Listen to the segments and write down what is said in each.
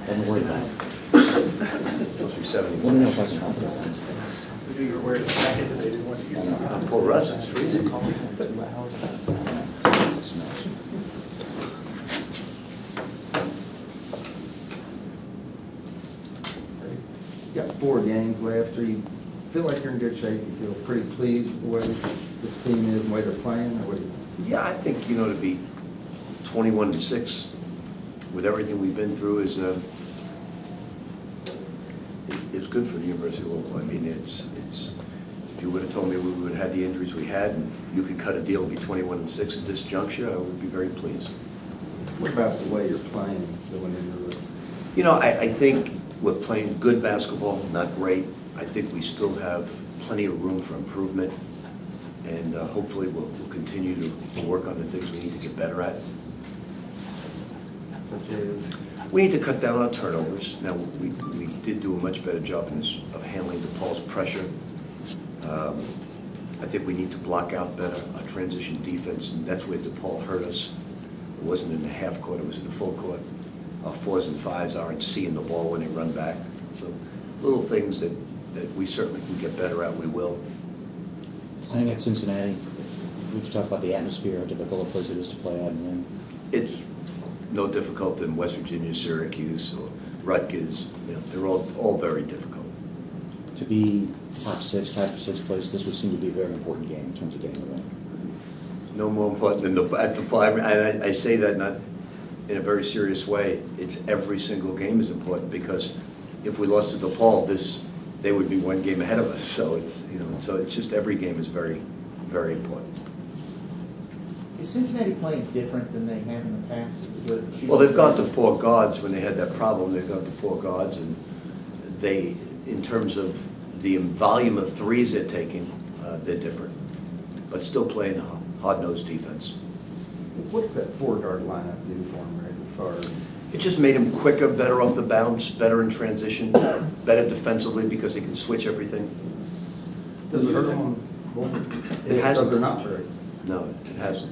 Don't worry about it. Supposed to be 70. Let me know if I can help this out. You were wearing a jacket that they didn't want you to use. For Russ, it's freezing. You got 4 games left. Do you feel like you're in good shape? You feel pretty pleased with the way this team is and the way they're playing? Or what do you? Yeah, I think, you know, to be 21-6 with everything we've been through is it's good for the University of Louisville. I mean, it's if you would have told me we would have had the injuries we had and you could cut a deal and be 21-6 at this juncture, I would be very pleased. What about the way you're playing going into the? You know, I think we're playing good basketball, not great. I think we still have plenty of room for improvement, and hopefully we'll continue to work on the things we need to get better at. Such as? We need to cut down on turnovers. Now, we did do a much better job in this, of handling DePaul's pressure. I think we need to block out better our transition defense, and that's where DePaul hurt us. It wasn't in the half court, it was in the full court. Our 4s and 5s aren't seeing the ball when they run back. So little things that we certainly can get better at, we will. Playing at Cincinnati, would you talk about the atmosphere, how difficult a place it is to play at and win? It's no difficult than West Virginia, Syracuse, or Rutgers. You know, they're all very difficult. To be top 6, tied for 6th place, this would seem to be a very important game in terms of getting the win. No more important than at DePaul. And I say that not in a very serious way. It's every single game is important, because if we lost to DePaul, they would be 1 game ahead of us. So it's, you know, so it's just every game is very, very important. Is Cincinnati playing different than they have in the past? Well, they've gone to 4 guards when they had that problem. They've gone to 4 guards, and they, in terms of the volume of threes they're taking, they're different, but still playing hard-nosed defense. What did that 4-guard lineup do for them, right, as far as? It just made them quicker, better off the bounce, better in transition, better defensively because they can switch everything. Does it hurt them on It hasn't. They're not very. No, it hasn't.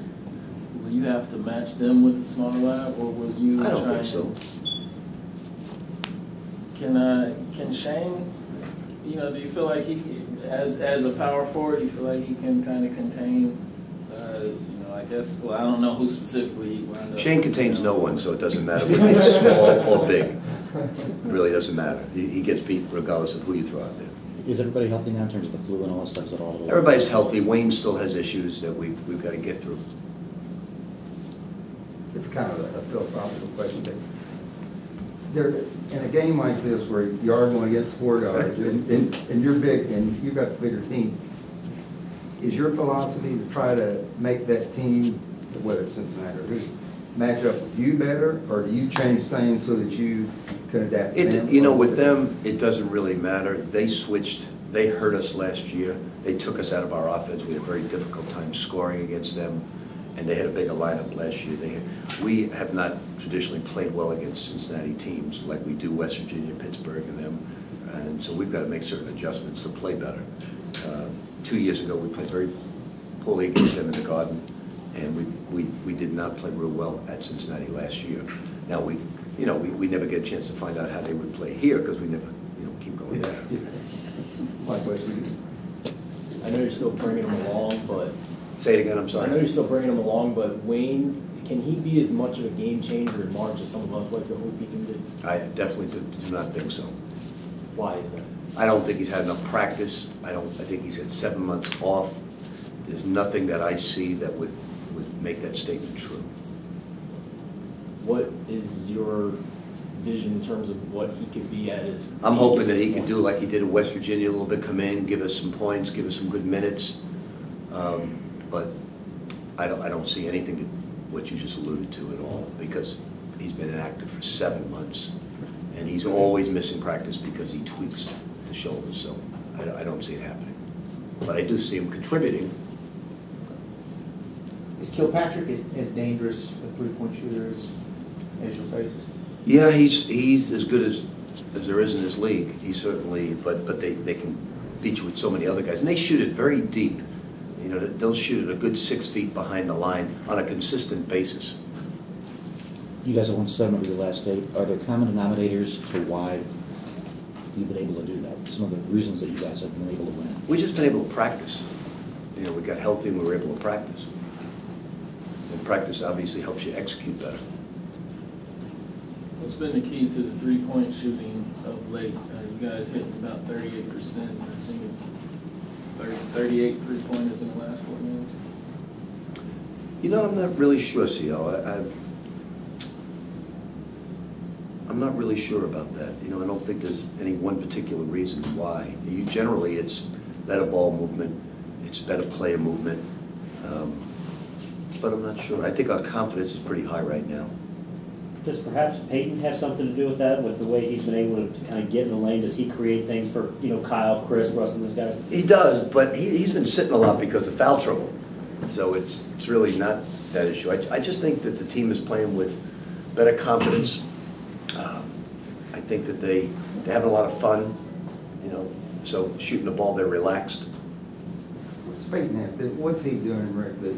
Will you have to match them with the smaller lineup, or will you? I don't think so. Can Shane? You know, do you feel like he, as a power forward, do you feel like he can kind of contain? You know, I guess. Well, I don't know who specifically he wound up. Shane contains no one, so it doesn't matter whether he's small or big. It really doesn't matter. He gets beat regardless of who you throw out there. Is everybody healthy now in terms of the flu and all that stuff? Is it all? Everybody's healthy. Wayne still has issues that we've got to get through. It's kind of a philosophical question, but there, in a game like this where you are going against 4 guards and you're big and you've got the bigger team, is your philosophy to try to make that team, whether it's Cincinnati or who, match up with you better, or do you change things so that you can adapt to them? You know, with them, it doesn't really matter. They switched. They hurt us last year. They took us out of our offense. We had a very difficult time scoring against them, and they had a bigger lineup last year. We have not traditionally played well against Cincinnati teams like we do West Virginia, Pittsburgh, and them, and so we've got to make certain adjustments to play better. 2 years ago, we played very poorly against them in the Garden, and we did not play real well at Cincinnati last year. Now we never get a chance to find out how they would play here because we never keep going there. Likewise, we do. I know you're still bringing him along, but Say it again. I'm sorry. I know you're still bringing him along, but Wayne, can he be as much of a game changer in March as some of us like to hope he can be? I definitely do not think so. Why is that? I don't think he's had enough practice. I think he's had 7 months off. There's nothing that I see that would make that statement true. What is your vision in terms of what he could be at his? I'm hoping that he can do like he did at West Virginia a little bit, come in, give us some points, give us some good minutes. But I don't see anything to what you just alluded to at all, because he's been inactive for 7 months, and he's always missing practice because he tweaks the shoulders. So I don't see it happening, but I do see him contributing. Is Kilpatrick as dangerous a three-point shooter as your faces? Yeah, he's as good as there is in this league. He certainly, but they can beat you with so many other guys, and they shoot it very deep. You know, they'll shoot it a good 6 feet behind the line on a consistent basis. You guys have won 7 over the last 8. Are there common denominators to why you've been able to do that? Some of the reasons that you guys have been able to win. We've just been able to practice. You know, we got healthy and we were able to practice. And practice obviously helps you execute better. What's been the key to the three-point shooting of late? You guys hit about 38%. I think it's 38 three-pointers in the last 4 games. You know, I'm not really sure, I'm not really sure about that. You know, I don't think there's any one particular reason why. Generally, it's better ball movement, it's better player movement, but I'm not sure. I think our confidence is pretty high right now. Does perhaps Peyton have something to do with that, with the way he's been able to kind of get in the lane? Does he create things for, you know, Kyle, Chris, Russ, and those guys? He does, but he's been sitting a lot because of foul trouble. So it's really not that issue. I just think that the team is playing with better confidence. I think that they're having a lot of fun, you know, so shooting the ball, they're relaxed. Peyton, what's he doing, Rick, that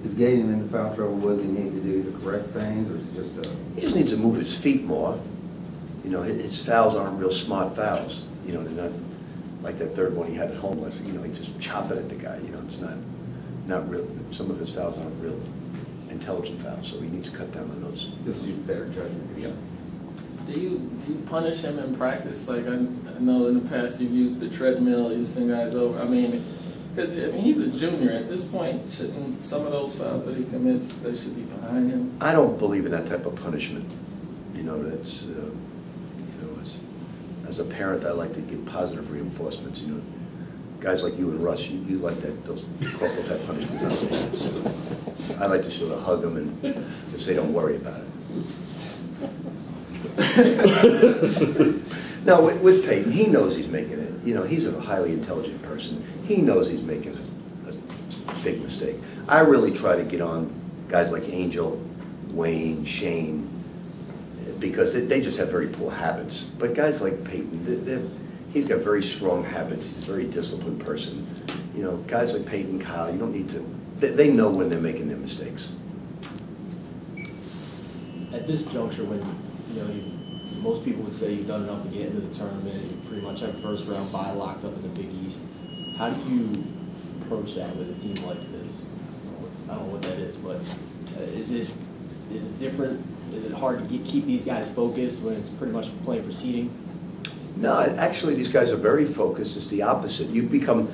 is getting him into foul trouble? What does he need to do to correct things, or is it just a... He just needs to move his feet more. You know, his fouls aren't real smart fouls. You know, they're not like that third one he had at home. You know, he just chop it at the guy. You know, it's not real. Some of his fouls aren't real intelligent fouls, so he needs to cut down on those. This is just better judgment. Yeah. Do you punish him in practice? Like I know in the past you've used the treadmill, you send guys over. I mean, because he's a junior at this point. Shouldn't some of those fouls that he commits, they should be behind him? I don't believe in that type of punishment. You know, that's you know, as a parent, I like to give positive reinforcements. You know, guys like you and Russ, you like those corporal type punishments. So I like to sort of hug them and just say, "Don't worry about it." No, with Peyton, he knows he's making it. You know, he's a highly intelligent person. He knows he's making a big mistake. I really try to get on guys like Angel, Wayne, Shane, because they just have very poor habits. But guys like Peyton, he's got very strong habits. He's a very disciplined person. You know, guys like Peyton, Kyle, you don't need to, they know when they're making their mistakes. At this juncture, when you know most people would say you've done enough to get into the tournament, you pretty much have first round bye locked up in the Big East. How do you approach that with a team like this? I don't know what that is, but is it different? Is it hard to keep these guys focused when it's pretty much playing for seeding? No, actually, these guys are very focused. It's the opposite. You become,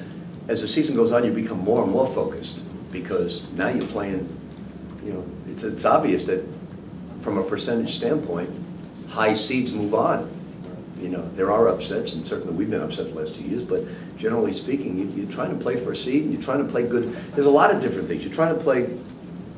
as the season goes on, you become more and more focused because now you're playing. You know, it's obvious that from a percentage standpoint, high seeds move on. You know, there are upsets, and certainly we've been upset the last 2 years, but generally speaking, you're trying to play for a seed, and you're trying to play good. There's a lot of different things. You're trying to play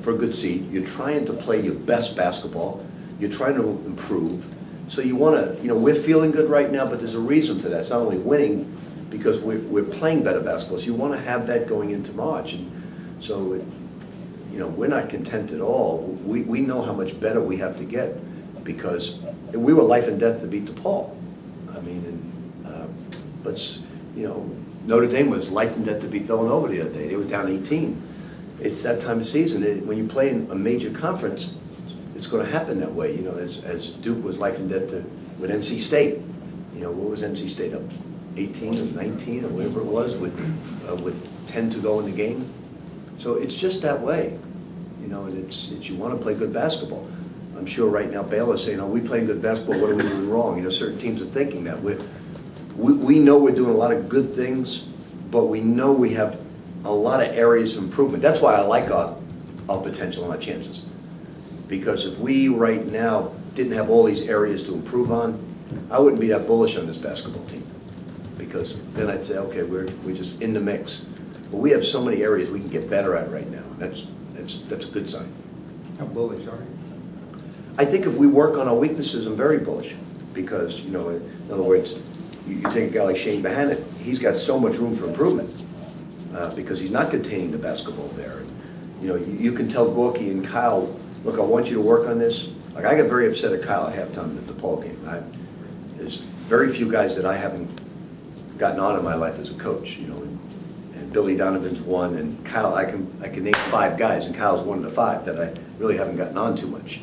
for a good seed. You're trying to play your best basketball. You're trying to improve. So you want to, you know, we're feeling good right now, but there's a reason for that. It's not only winning, because we're playing better basketball. So you want to have that going into March. And so, you know, we're not content at all. We know how much better we have to get because we were life and death to beat DePaul. I mean, but, you know, Notre Dame was life and death to beat Villanova the other day. They were down 18. It's that time of season. When you play in a major conference, it's going to happen that way. You know, as Duke was life and death with NC State. You know, what was NC State up 18 or 19 or whatever it was with 10 to go in the game. So it's just that way. You know, and it's you want to play good basketball. I'm sure right now Baylor's saying, "Oh, we playing good basketball. What are we doing wrong?" You know, certain teams are thinking that. We know we're doing a lot of good things, but we know we have a lot of areas of improvement. That's why I like our potential and our chances. Because if we right now didn't have all these areas to improve on, I wouldn't be that bullish on this basketball team. Because then I'd say, okay, we're just in the mix. But we have so many areas we can get better at right now. That's a good sign. How bullish are you? I think if we work on our weaknesses, I'm very bullish. Because, you know, in other words, you take a guy like Shane Behannon, he's got so much room for improvement because he's not containing the basketball there. And, you know, you can tell Gorky and Kyle, look, I want you to work on this. Like, I got very upset at Kyle at halftime at the DePaul game. There's very few guys that I haven't gotten on in my life as a coach, you know, and Billy Donovan's one, and Kyle, I can name 5 guys, and Kyle's one of the 5 that I really haven't gotten on too much.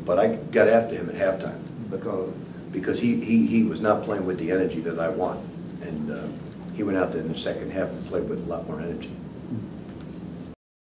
But I got after him at halftime Because, because he was not playing with the energy that I want. And he went out there in the second half and played with a lot more energy.